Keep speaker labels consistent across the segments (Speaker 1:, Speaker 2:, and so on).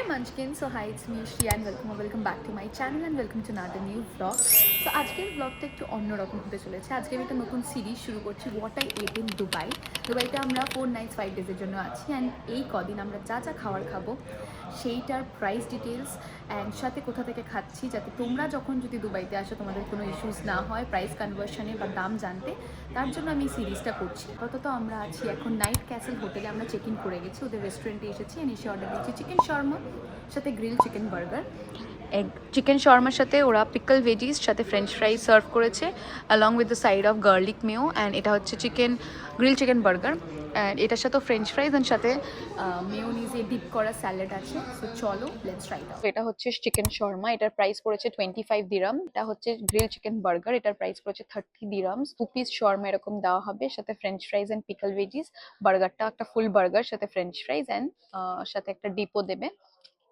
Speaker 1: Munchkin. So hi, it's me Shriya and welcome back to my channel and welcome to another new vlog. So আজকের ব্লগটা একটু অন্যরকম হতে চলেছে। আজকে আমি একটা নতুন সিরিজ শুরু করছি, what I ate in Dubai. দুবাইতে আমরা 4 nights 5 days এর জন্য আছি অ্যান্ড এই কদিন আমরা যা যা খাবার খাবো সেইটার প্রাইস ডিটেলস অ্যান্ড সাথে কোথা থেকে খাচ্ছি, যাতে তোমরা যখন যদি দুবাইতে আসো তোমাদের কোনো ইস্যুস না হয় প্রাইস কনভার্সনে বা দাম জানতে। তার জন্য আমি এই সিরিজটা করছি। আপাতত আমরা আছি এখন নাইট ক্যাসেল হোটেলে। আমরা চেক ইন করে গেছি, ওদের রেস্টুরেন্টে এসেছি অ্যান্ড এসে অর্ডার দিয়েছি চিকেন শর্মা সাথে grill chicken burger. Egg chicken শর্মার সাথে ওরা পিকল ভেজিস সাথে ফ্রেঞ্চ ফ্রাই সার্ভ করেছে along with the side of garlic মেও। অ্যান্ড এটা হচ্ছে গ্রিল চিকেন বার্গার অ্যান্ড এটার সাথে ফ্রেঞ্চ ফ্রাইজ অ্যান্ড সাথে মেয়োনিজে ডিপ করা স্যালাড আছে। সো চলো লেটস ট্রাই ইট আউট। এটা হচ্ছে চিকেন শর্মা, এটার প্রাইস পড়েছে 25 দিরাম। এটা হচ্ছে গ্রিল চিকেন বার্গার, এটার প্রাইস পড়েছে 30 দিরামস। 2 পিস শর্মা এরকম দেওয়া হবে সাথে French fries and pickle veggies. বার্গারটা একটা ফুল বার্গার সাথে ফ্রেঞ্চ ফ্রাইজ অ্যান্ড সাথে একটা ডিপও দেবে।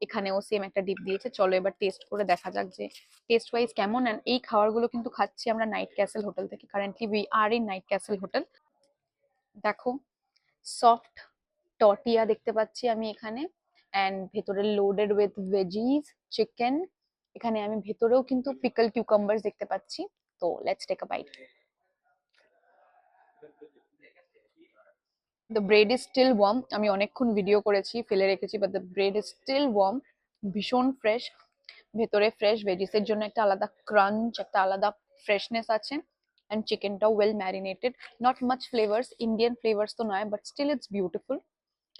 Speaker 1: এখানেও সেম একটা ডিপ দিয়েছে। চলো এবার টেস্ট করে দেখা যাক যে টেস্ট ওয়াইজ কেমন। অ্যান্ড এই খাবারগুলো কিন্তু খাচ্ছি আমরা নাইট ক্যাসেল হোটেল থেকে। Currently we are in night castle hotel. দেখো সফট টর্টিয়া দেখতে পাচ্ছি আমি এখানে অ্যান্ড ভেতরে লোডেড উইথ ভেজিস চিকেন। এখানে আমি ভেতরেও কিন্তু পিকল কিউকাম্বারস দেখতে পাচ্ছি। তো let's take a bite. The bread is still warm. আমি অনেকক্ষণ ভিডিও করেছি, ফেলে রেখেছি, but the bread is still warm. ভীষণ ফ্রেশ, ভেতরে ফ্রেশ ভেজিসের জন্য একটা আলাদা ক্রাঞ্চ, একটা আলাদা ফ্রেশনেস আছে। অ্যান্ড চিকেনটাও well marinated, not much flavours, Indian flavours তো নয়, but still it's beautiful,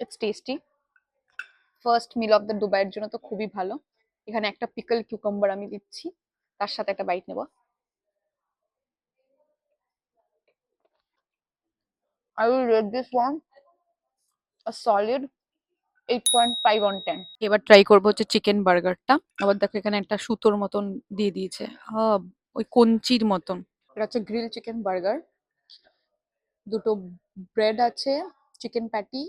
Speaker 1: it's tasty. First meal of the দুবাইয়ের জন্য তো খুবই ভালো। এখানে একটা পিকল কিউকাম্বার আমি দিচ্ছি, তার সাথে একটা বাইট নেব। I will rate this one a solid 8.5 on 10. এবার ট্রাই করবো হচ্ছে চিকেন বার্গারটা। আবার দেখো এখানে একটা সুতোর মতন দিয়ে দিয়েছে, ওই কঞ্চির মতন। এটা হচ্ছে গ্রিল চিকেন বার্গার। দুটো ব্রেড আছে, চিকেন প্যাটি,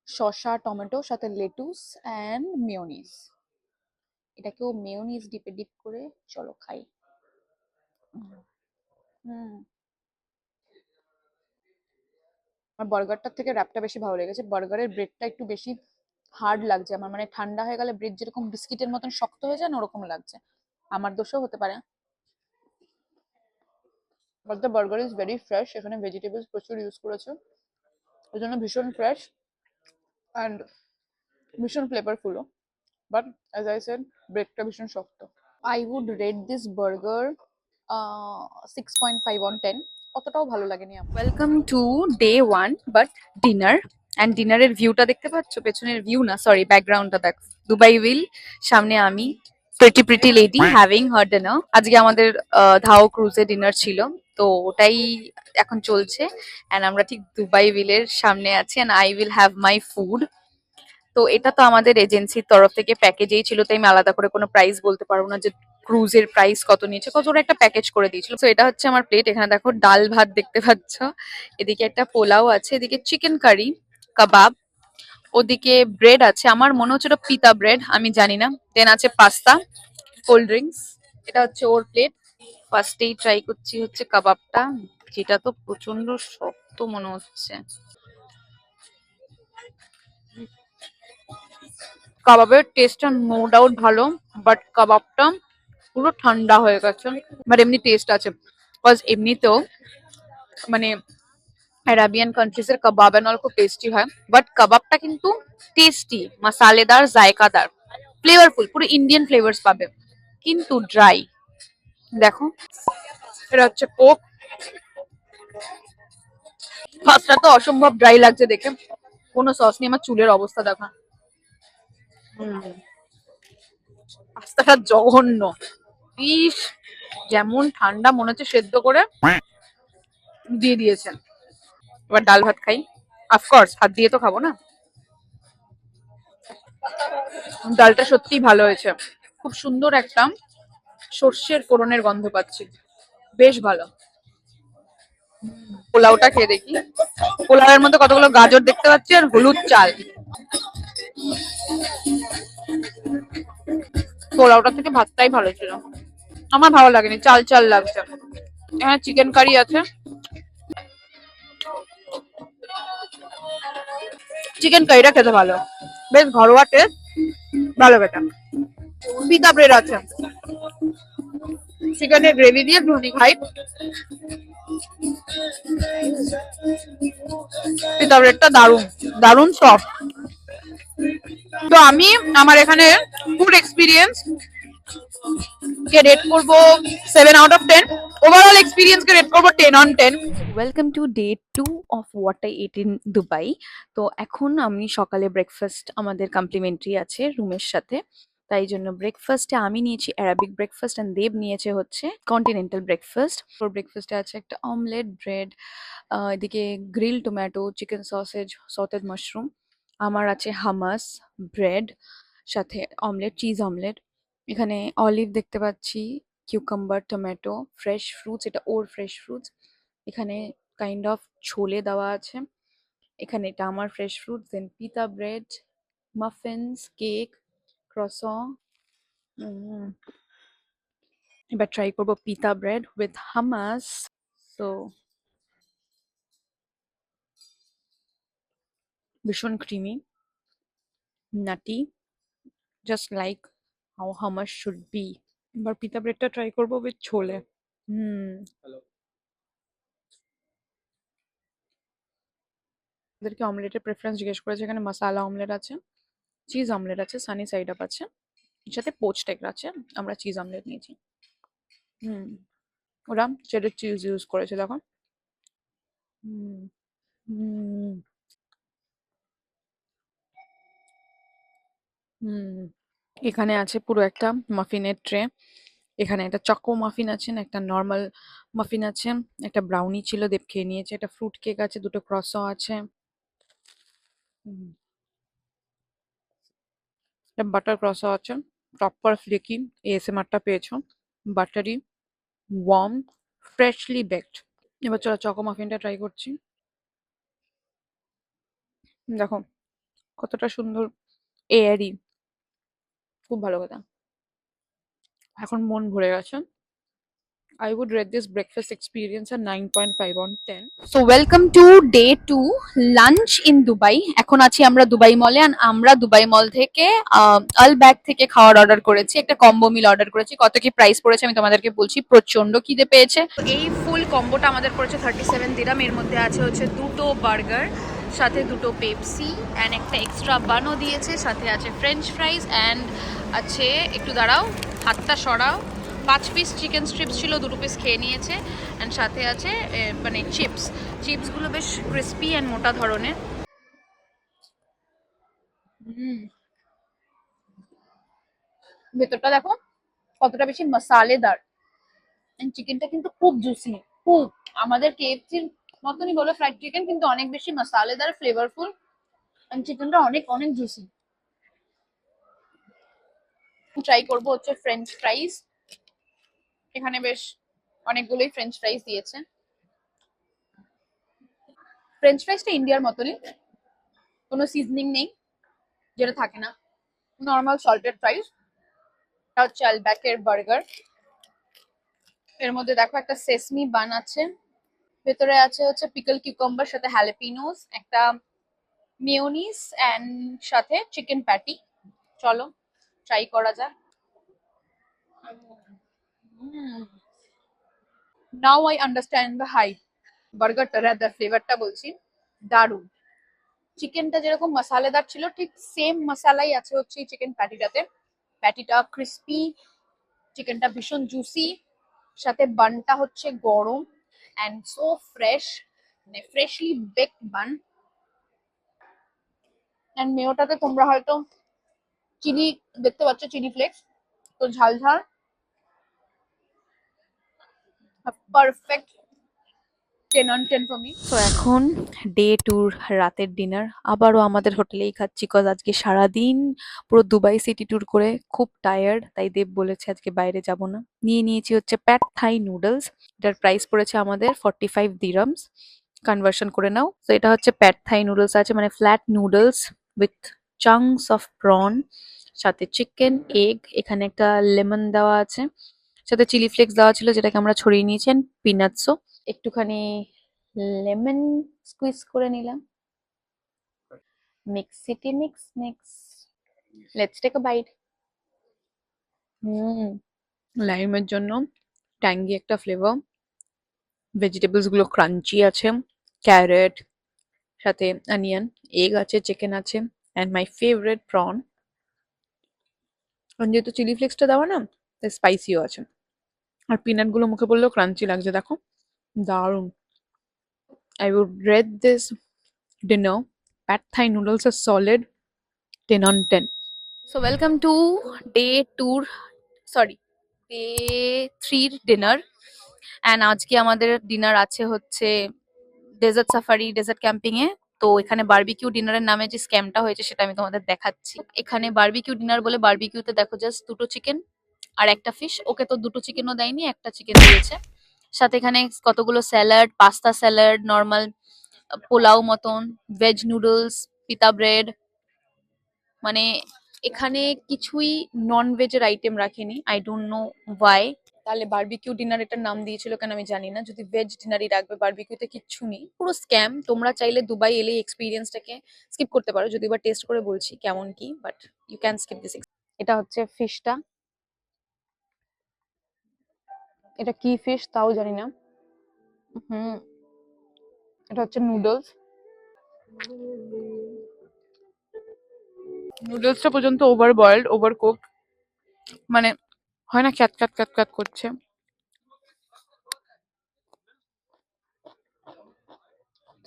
Speaker 1: শসা টমেটো সাথে লেটুস অ্যান্ড মেয়োনিজ। এটাকেও মেয়োনিজ ডিপে ডিপ করে চলো খাই। হুম, আমার বার্গারটার থেকে র্যাপটা বেশি ভালো লেগেছে। বার্গারের ব্রেডটা একটু বেশি হার্ড লাগছে আমার, মানে ঠান্ডা হয়ে গেলে ব্রেড যেরকম বিস্কিটের মতন শক্ত হয়ে যায় না, ওরকম লাগছে। আমার দোষও হতে পারে। But the burger is very fresh. এখানে ভেজিটেবলস প্রচুর ইউজ করেছে, ওই জন্য ভীষণ ফ্রেশ অ্যান্ড ভীষণ ফ্লেভারফুলও। বাট অ্যাজ আই সেড, ব্রেডটা ভীষণ শক্ত। I would rate this burger 6.5 on 10। অতটাও ভালো লাগেনি আমার। Welcome to day 1 but dinner. And ডিনারের ভিউটা দেখতে পাচ্ছ, পেছনের ভিউ না সরি ব্যাকগ্রাউন্ডটা দেখ। দুবাই উইল, সামনে আমি, pretty lady having her dinner. আজকে আমাদের ধাও ক্রুজে ডিনার ছিল, তো ওটাই এখন চলছে। অ্যান্ড আমরা ঠিক দুবাই উইলের সামনে আছি and I will have my food. তো এটা তো আমাদের এজেন্সির তরফ থেকে প্যাকেজেই ছিল, তাই আমি আলাদা করে কোনো প্রাইস বলতে পারবো না যে ক্রুজের প্রাইস কত নিয়েছে, কত ওরা একটা প্যাকেজ করে দিয়েছিল। তো এটা হচ্ছে আমার প্লেট। এখানে দেখো ডাল ভাত দেখতে পাচ্ছ, এদিকে একটা পোলাও আছে, এদিকে চিকেন কারি, কাবাব, ওদিকে ব্রেড আছে, আমার মনে হচ্ছে ওটা পিতা ব্রেড, আমি জানি না। দেন আছে পাস্তা, কোল্ড ড্রিঙ্কস। এটা হচ্ছে ওর প্লেট। ফার্স্টেই ট্রাই করছি হচ্ছে কাবাবটা, যেটা তো প্রচন্ড শক্ত মনে হচ্ছে। কাবাবের টেস্টটা নো ডাউট ভালো, বাট কাবাবটা পুরো ঠান্ডা হয়ে গেছে। বাট এমনি টেস্ট আছে, বিকজ এমনিতেও মানে অ্যারাবিয়ান কান্ট্রিজ এর কাবাব এন্ড অল খুব টেস্টি হয়, বাট কাবাবটা কিন্তু টেস্টি, মশালেদার, জায়কাদার, ফ্লেভারফুল, পুরো ইন্ডিয়ান ফ্লেভার্স পাবে, কিন্তু ড্রাই। দেখো এটা হচ্ছে কোক। ফার্স্টটা তো অসম্ভব ড্রাই লাগছে দেখে, কোনো সস নেই। আমার চুলের অবস্থা দেখা, পাস্তাটা জঘন্য। ইস, যেমন ঠান্ডা মনে হচ্ছে সেদ্ধ করে দিয়ে দিয়েছেন। এবার ডাল ভাত খাই, অফকোর্স হাত দিয়ে তো খাবো না। ডালটা সত্যিই ভালো হয়েছে, খুব সুন্দর একটা সর্ষের ফোড়নের গন্ধ পাচ্ছি, বেশ ভালো। পোলাওটা খেয়ে দেখি। পোলাওয়ের মধ্যে কতগুলো গাজর দেখতে পাচ্ছি আর হলুদ চাল। পোলাওটা থেকে ভাতটাই ভালো ছিল, আমার ভালো লাগেনি, চাল চাল লাগছে। এখানে চিকেন কারি আছে, চিকেন কারিটা খেতে ভালো, বেশ ঘরোয়া টেস্ট।
Speaker 2: ভালো খেতে। পিতা ব্রেড আছে, চিকেনের গ্রেভি দিয়ে ঘুগনি খাই। পিতা ব্রেডটা দারুণ, দারুণ সফট। তো আমি আমার এখানে ফুড এক্সপিরিয়েন্স কে রেট করবো 7 out of 10। Overall experience K rate করবো 10 on 10।
Speaker 1: Welcome to day 2 of what I ate in Dubai. তো এখন আমি সকালে ব্রেকফাস্ট আমাদের কমপ্লিমেন্টারি আছে রুমের সাথে, তাই জন্য ব্রেকফাস্টে আমি নিয়েছি অ্যারাবিক ব্রেকফাস্ট অ্যান্ড দেব নিয়েছে হচ্ছে কন্টিনেন্টাল ব্রেকফাস্ট। ওর ব্রেকফাস্টে আছে একটা অমলেট, ব্রেড, এদিকে grill tomato, chicken sausage, sautéed mushroom. আমার আছে হামাস, ব্রেড, সাথে অমলেট, চিজ অমলেট। এখানে অলিভ দেখতে পাচ্ছি, কিউকাম্বার, টমেটো, ফ্রেশ ফ্রুটস, এটা ওর ফ্রেশ ফ্রুটস। এখানে কাইন্ড অফ ছোলে দেওয়া আছে। এখানে এটা আমার ফ্রেশ ফ্রুটস, দেন পিতা ব্রেড, মাফিনস, কেক, ক্রসন। এবার ট্রাই করবো পিতা ব্রেড উইথ হামাস। সো ভীষণ creamy, Nutty, just like how Hamas should be. এবার পিতা ব্রেডটা ট্রাই করবো উইথ ছোলে। হুম, ওদেরকে অমলেটের প্রেফারেন্স জিজ্ঞেস করেছে। এখানে মশালা অমলেট আছে, চিজ অমলেট আছে, সানি সাইড আপ আছে, এর সাথে পোচড এগ আছে। আমরা চিজ অমলেট নিয়েছি। হুম, ওরা চেডার চিজ ইউজ করেছে, দেখো। হুম, হুম, হুম। এখানে আছে পুরো একটা মাফিনের ট্রে। এখানে একটা চকো মাফিন আছে, না একটা নর্মাল মাফিন আছে, একটা ব্রাউনি ছিল দেব খেয়ে নিয়েছে, একটা ফ্রুট কেক আছে, দুটো ক্রসও আছে। হুম, একটা বাটার ক্রসও আছে, প্রপার ফ্লেকি। এএসএমআরটা পেয়েছো, বাটারি, ওয়ার্ম, ফ্রেশলি বেকড। এবার চলো চকো মাফিনটা ট্রাই করছি। দেখো কতটা সুন্দর, এয়ারি, খুব ভালো কথা। এখন মন ভরে গেছে। I would rate this breakfast experience a 9.5 on 10. So welcome to day 2 lunch in Dubai. এখন আছি আমরা দুবাই মলে, আর আমরা দুবাই মল থেকে আল ব্যাগ থেকে খাওয়ার অর্ডার করেছি, একটা কম্বো মিল অর্ডার করেছি। কত কি প্রাইস পড়েছে আমি তোমাদেরকে বলছি, প্রচন্ড খিদে পেয়েছে। এই ফুল কম্বোটা আমাদের পড়েছে 37 দিরাম। এর মধ্যে আছে হচ্ছে দুটো বার্গার, সাথে দুটো পেপসি অ্যান্ড একটা এক্সট্রা বানও দিয়েছে, সাথে আছে ফ্রেঞ্চ ফ্রাইজ অ্যান্ড আছে, একটু দাঁড়াও হাতটা সরাও, 5 পিস চিকেন স্ট্রিপস ছিল, 2 পিস খেয়ে নিয়েছে। অ্যান্ড সাথে আছে মানে চিপস। চিপসগুলো বেশ ক্রিস্পি অ্যান্ড মোটা ধরনের। ভেতরটা দেখো কতটা বেশি মশালেদার, এন্ড চিকেনটা কিন্তু খুব জুসি, খুব আমাদের কেএফসির মতনই বলে ফ্রাইড চিকেন, কিন্তু অনেক বেশি মশালেদার, ফ্লেভারফুল, এন্ড চিকেনটা অনেক অনেক জুসি। ট্রাই করবো হচ্ছে ফ্রেঞ্চ ফ্রাইজ। এখানে বেশ অনেকগুলোই ফ্রেঞ্চ ফ্রাইজ দিয়েছে। ফ্রেঞ্চ ফ্রাইজটা ইন্ডিয়ার মতনই, কোনো সিজনিং নেই, যেটা থাকে না, নর্মাল সল্টেড ফ্রাইজ। এটা হচ্ছে আলব্যাকের বার্গার। এর মধ্যে দেখো একটা সেসমি বান আছে, ভেতরে আছে হচ্ছে পিকল কিউকাম্বার, সাথে হ্যালাপিনোস, একটা মেয়োনিজ এন্ড সাথে চিকেন প্যাটি। চলো ট্রাই করা যাক। Now I understand the high. বার্গারটা রাদার ফ্লেভারটা বলছি, দারুণ। চিকেনটা যেরকম মশালেদার ছিল, ঠিক সেম মশালাই আছে হচ্ছে এই চিকেন প্যাটিটাতে। প্যাটিটা ক্রিস্পি, চিকেনটা ভীষণ জুসি, সাথে বানটা হচ্ছে গরম অ্যান্ড সো ফ্রেশ, মানে ফ্রেশলি বেকড বান। অ্যান্ড মেয়োটাতে তোমরা হয়তো চিলি দেখতে পাচ্ছ, চিলি ফ্লেক্স, তো ঝাল ঝাল, পারফেক্ট 10 on 10 ফর মি। তো এখন ডে টুর রাতের ডিনার আবারও আমাদের হোটেলেই খাচ্ছি, কজ আজকে সারাদিন পুরো দুবাই সিটি ট্যুর করে খুব টায়ার্ড, তাই দেব বলেছে আজকে বাইরে যাব না। নিয়ে নিয়েছি হচ্ছে প্যাড থাই নুডলস। এটার প্রাইস পড়েছে আমাদের 45 দিরামস, কনভার্সন করে নাও। তো এটা হচ্ছে প্যাড থাই নুডলস আছে, মানে flat noodles with chunks of prawn, সাথে চিকেন, এগ, এখানে একটা লেমন দেওয়া আছে, সাথে চিলি ফ্লেক্স দেওয়া ছিল যেটাকে আমরা ছড়িয়ে নিয়েছি, পিনাটসও একটুখানি লেমন স্কুইজ করে নিলাম। মিক্স সিটি mix mix.
Speaker 2: Let's take a bite. Hmm, লাইমের জন্য ট্যাঙ্গি একটা ফ্লেভার, ভেজিটেবলস গুলো ক্রাঞ্চি আছে, ক্যারেট, সাথে অনিয়ন, এগ আছে, চিকেন আছে, অ্যান্ড মাই ফেভারিট প্রন। কারণ যেহেতু চিলি ফ্লেক্সটা দেওয়া না, তাই স্পাইসিও আছে। আর পিনাট গুলো মুখে পড়লেও ক্রাঞ্চি লাগছে, দেখো, দারুণ। I would rate this dinner, pad Thai noodles আর solid 10 on 10. So welcome to day টুর, সরি, ডে থ্রির ডিনার। অ্যান্ড আজকে আমাদের ডিনার আছে হচ্ছে ডেজার্ট সাফারি, ডেজার্ট ক্যাম্পিং এ। তো এখানে বারবিকিউ ডিনারের নামে যে স্ক্যামটা হয়েছে সেটা আমি তোমাদের দেখাচ্ছি। এখানে বারবিকিউ ডিনার বলে বারবিকিউতে দেখো জাস্ট দুটো চিকেন আর একটা ফিশ। ওকে তো দুটো চিকেনও দেয়নি, একটা চিকেন দিয়েছে। সাথে এখানে কতগুলো salad, pasta salad, normal pulao মতন, ভেজ নুডলস, পিতা ব্রেড, মানে এখানে কিছুই নন ভেজের আইটেম রাখেনি। I don't know Y. তাহলে বারবিকিউ ডিনার এটার নাম দিয়েছিল কেন আমি জানি না, যদি ভেজ ডিনারই রাখবে। বারবিকিউতে কিচ্ছু নেই, পুরো স্ক্যাম। তোমরা চাইলে দুবাই এলে এক্সপিরিয়েন্সটাকে স্কিপ করতে পারো, যদি বা টেস্ট করে বলছি কেমন কি, but you can skip this. এটা হচ্ছে ফিশটা, এটা কি ফিশ তাও জানি না। হুম, এটা হচ্ছে নুডলস। নুডলসটা পর্যন্ত ওভার বয়েলড, ওভার কুকড, মানে হয় না ক্যাট ক্যাট ক্যাট ক্যাট করছে।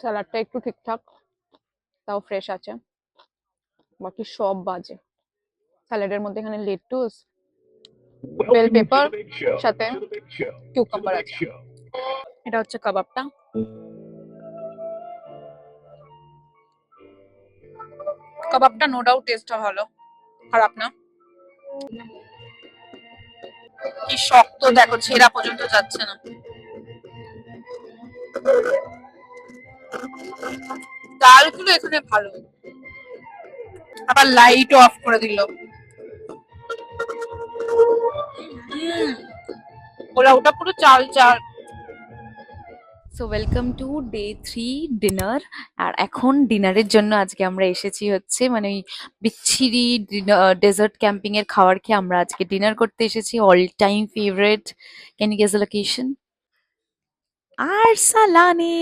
Speaker 2: স্যালাডটা একটু ঠিকঠাক, তাও ফ্রেশ আছে, বাকি সব বাজে। স্যালাডের মধ্যে এখানে লেটুস, বেল পেপার, সাথে কিউকাম্বার আছে। এটা হচ্ছে কাবাবটা। কাবাবটা নো ডাউট টেস্টটা ভালো, খারাপ না। কি শক্ত দেখো, ছেঁড়া পর্যন্ত যাচ্ছে না। ডালগুলো এখানে ভালো, আবার লাইট অফ করে দিল। ওরা ওটা পুরো চাল চাল। So welcome to day three dinner. আর এখন ডিনারের জন্য আজকে আমরা এসেছি হচ্ছে মানে ওই বিচ্ছিরি ডেজার্ট ক্যাম্পিং এর খাবার খেয়ে আমরা আজকে ডিনার করতে এসেছি। All time favourite, can you guess the location? আরসালানে।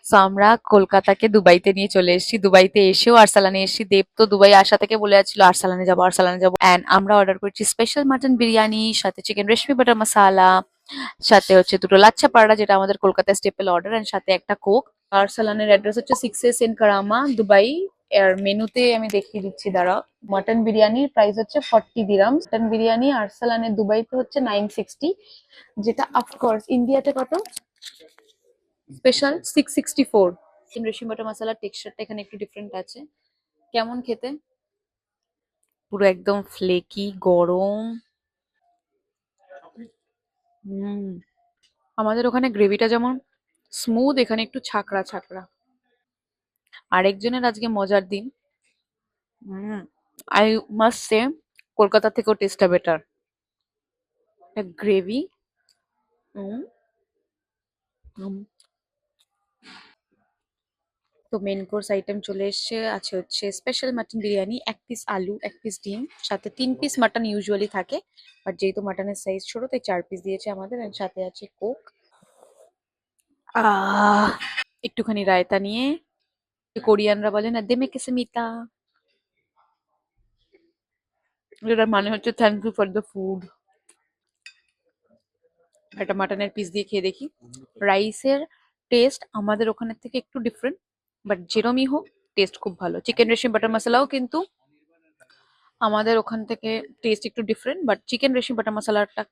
Speaker 2: সো আমরা কলকাতাকে দুবাইতে নিয়ে চলে এসেছি, দুবাইতে এসেও আরসালানে এসেছি। দেব তো দুবাই আসা থেকে বলে যাচ্ছিল আরসালানে যাবো, আরসালানে যাবো। অ্যান্ড আমরা অর্ডার করেছি স্পেশাল মাটন বিরিয়ানি, সাথে চিকেন রেশমি বাটার মশালা, সাথে হচ্ছে দুটো লাচ্ছা পাড়া যেটা আমাদের কলকাতায় স্টেপল অর্ডার, এন্ড সাথে একটা কোক। আরসালানের অ্যাড্রেস হচ্ছে 6S ইন কারামা, দুবাই। আর মেনুতে আমি দেখিয়ে দিচ্ছি, দাঁড়াও। মাটন বিরিয়ানির প্রাইস হচ্ছে 40 দিরামস। মাটন বিরিয়ানি আরসালানের দুবাইতে হচ্ছে 960, যেটা অফকোর্স ইন্ডিয়াতে কত? স্পেশাল 664। রেশমি বাটার মশালার টেক্সচারটা এখানে একটু ডিফারেন্ট আছে। কেমন খেতে? পুরো একদম ফ্লেকি, গরম। হুম, আমাদের ওখানে গ্রেভিটা যেমন স্মুথ, এখানে একটু ছাকড়া ছাকড়া। আরেকজনের আজকে মজার দিন। হুম, আই মাস্ট সে কলকাতা থেকেও টেস্টটা বেটার। গ্রেভি। হুম, হুম। তো মেন কোর্স আইটেম চলে এসছে, আছে হচ্ছে স্পেশাল মাটন বিরিয়ানি, 1 পিস আলু, 1 পিস ডিম, সাথে 3 পিস মাটন ইউজুয়ালি থাকে, বাট যেহেতু মাটনের সাইজ ছোট তাই 4 পিস দিয়েছে আমাদের। আর সাথে আছে কোক। আহ একটুখানি রায়তা নিয়ে, কোরিয়ানরা বলে না দেমে কেসে মিতা, যেটার মানে হচ্ছে thank you for the food. একটা মাটনের পিস দিয়ে খেয়ে দেখি। রাইসের টেস্ট আমাদের ওখানের থেকে একটু ডিফারেন্ট, বাট যেরমই হোক টেস্ট খুব ভালো। চিকেন রেশমি বাটার মশলাও কিন্তু আমাদের ওখান থেকে টেস্ট একটু different, but chicken reshmi butter মশলাটা,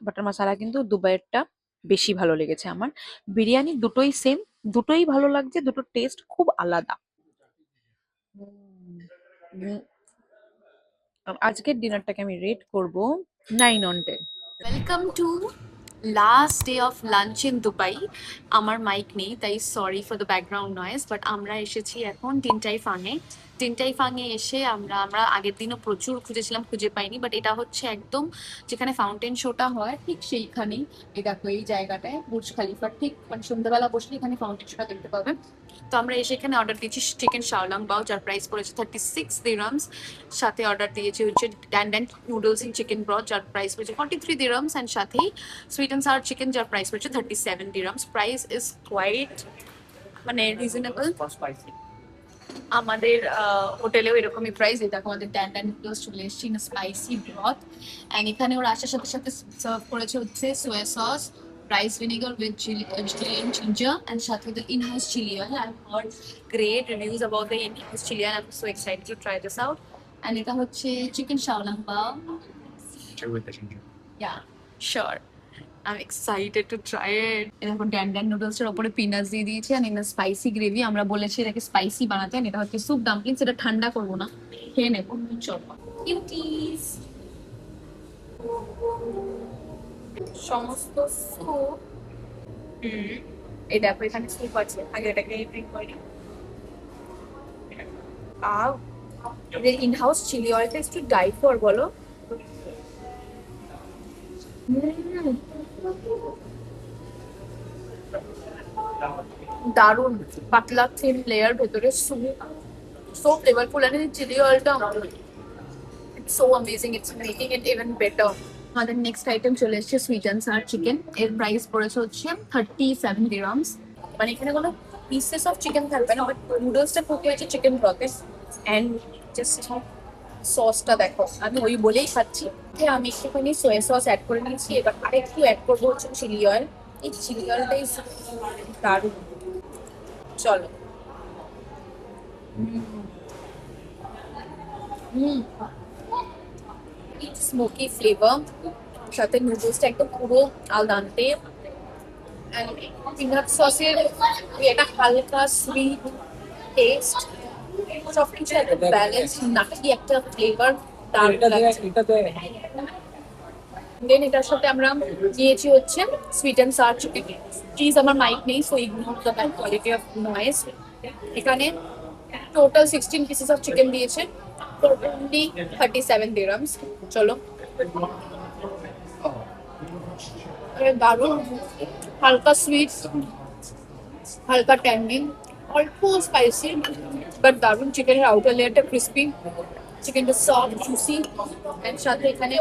Speaker 2: বাটার মশলা কিন্তু দুবাইয়েরটা বেশি ভালো লেগেছে আমার। বিরিয়ানি দুটোই সেম, দুটোই ভালো লাগছে, দুটোর টেস্ট খুব আলাদা। উম, আজকের ডিনারটাকে আমি রেট করব 9 on 10।
Speaker 1: Welcome to last day of lunch in Dubai. আমার মাইক নেই তাই sorry for the background noise, but আমরা এসেছি এখন টিনটাই ফাঙে। টিনটাই ফাঙে এসে আমরা আগের দিনও প্রচুর খুঁজেছিলাম, খুঁজে পাইনি। বাট এটা হচ্ছে একদম যেখানে ফাউন্টেন শোটা হয় ঠিক সেইখানেই। এই দেখো এই জায়গাটায় বুর্জ খালিফার ঠিক মানে সন্ধ্যাবেলা বসলে এখানে ফাউন্টেন শোটা দেখতে পাবে। তো আমরা এসে এখানে অর্ডার দিয়েছি চিকেন শাওলাং বাও, যার প্রাইস পড়েছে 36 দিরহামস। সাথে অর্ডার দিয়েছি হচ্ছে Dan noodles in chicken broth, যার প্রাইস পড়েছে 43 দিরহামস। অ্যান্ড সাথেই সুইট অ্যান্ড সাওয়ার চিকেন, যার প্রাইস পড়েছে 37 দিরহামস। প্রাইস ইজ কোয়াইট মানে রিজনেবল। আমাদের হোটেলেও এরকমই প্রাইস। এটা আমাদের ড্যান নুডলস চলে এসেছি না স্পাইসি ব্রথ। অ্যান্ড এখানে ওরা আসার সাথে সাথে সার্ভ করেছে হচ্ছে সোয়া sauce, rice vinegar with chili and ginger, and সাথে with the in-house chili oil. I've heard great reviews about the in-house chili oil. I'm so excited to try this out. And এটা হচ্ছে chicken shaolang bao.
Speaker 3: With the ginger.
Speaker 1: Yeah, sure. I'm excited to try it. এরপর Dan noodles এর উপরে peanuts দিয়ে দিয়েছি আর in spicy gravy. আমরা বলেছি এটাকে স্পাইসি বানাতে, আর এটা হচ্ছে স্যুপ ডাম্পলিংস। এটা ঠান্ডা করবো না, খেয়ে নেবো। চলো কিউটিস, সমস্ত স্যুপ। এই দেখো এখানে স্যুপ আছে, আগে এটাকে ড্রিঙ্ক করি। এদের ইন হাউস চিলি অয়েলটা একটু ডাই ফর বলো। দারুন পাতলা থিন লেয়ার, ভেতরে স্যুপ, সো ফ্লেভারফুল। এন্ড এই চিলি অয়েলটা it's so amazing, it's making it even better. আমাদের নেক্সট আইটেম চলে এসেছে সুইট অ্যান্ড সাওয়ার চিকেন। এর প্রাইস পড়েছে হচ্ছে 37 দিরহামস। মানে এখানে কোনো পিসেস অফ চিকেন থাকবে না, বাট নুডলসটা কুক হয়েছে চিকেন ব্রথে। অ্যান্ড জাস্ট সসটা দেখো, আমি ওই বলেই খাচ্ছি। আমি একটুখানি সোয়া সস অ্যাড করে নিয়েছি, এবার আরেকটু অ্যাড করবো হচ্ছে চিলি অয়েল। এই চিলি অয়েলটাই দারুণ। চলো স্মোকি ফ্লেভার, সাথে নুডলসটা একদম পুরো আল দান্তে। পিনাট সসের এটা হালকা সুইট টেস্ট, সবকিছু একটা ব্যালেন্স, নাকি একটা ফ্লেভার দারুণ লাগছে। দেন এটার সাথে আমরা নিয়েছি হচ্ছে sweet and sour chicken. Please আমার মাইক নেই, so ignore the bad quality of noise. এখানে টোটাল 16 পিসেস অফ চিকেন দিয়েছে, টোটালি 37 দিরহামস। চলো দারুণ, হালকা সুইট, হালকা ট্যাঙ্গি, অল্প স্পাইসি, বাট দারুণ। চিকেনের আউটার লেয়ারটা ক্রিস্পি, চিকেনটা সফট জুসি। এর সাথে এখানে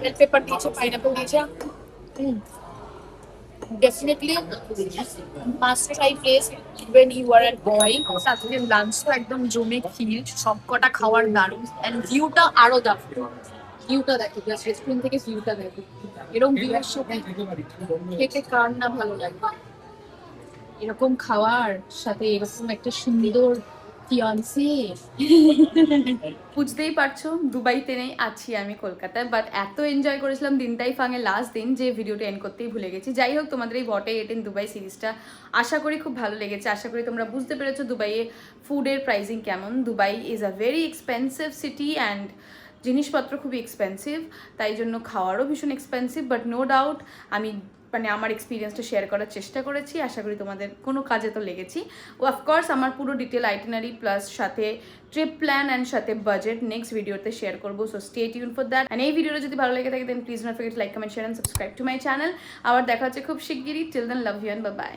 Speaker 1: রেড পেপার দিয়েছে, পাইনাপল দিয়েছে। Definitely must try place when you are at Dubai। সাথে লাঞ্চটা একদম জমে খিল, সবকটা খাওয়ার দারুণ। এন্ড ভিউটা আরো দারুণ। ভিউটা দেখো, জাস্ট রেস্টুরেন্ট থেকে ভিউটা দেখো। এরকম ভিউয়ের সাথে খেতে কার না ভালো লাগে? এরকম খাওয়ার সাথে এরকম একটা সুন্দর ফিয়ান্সি। বুঝতেই পারছো দুবাইতে নেই, আছি আমি কলকাতায়। বাট এত এনজয় করেছিলাম দিনটাই ফাঙে লাস্ট দিন, যে ভিডিওটা এন্ড করতেই ভুলে গেছি। যাই হোক, তোমাদের এই What I Ate in Dubai সিরিজটা আশা করি খুব ভালো লেগেছে। আশা করি তোমরা বুঝতে পেরেছো দুবাইয়ে ফুডের প্রাইসিং কেমন। Dubai is a very expensive city and জিনিসপত্র খুবই এক্সপেন্সিভ, তাই জন্য খাওয়ারও ভীষণ এক্সপেন্সিভ। বাট নো ডাউট আমি মানে আমার এক্সপিরিয়েন্সটা শেয়ার করার চেষ্টা করেছি। আশা করি তোমাদের কোনো কাজে তো লেগেছি। ও অফকোর্স আমার পুরো ডিটেল আইটিনারি প্লাস সাথে ট্রিপ প্ল্যান অ্যান্ড সাথে বাজেট নেক্সট ভিডিওতে শেয়ার করবো। So stay tune for that. And এই ভিডিওটা যদি ভালো লেগে থাকে then please not forget like, comment, share and subscribe to my channel. আবার দেখা হচ্ছে খুব শিগগিরই। Till then love you and bye by.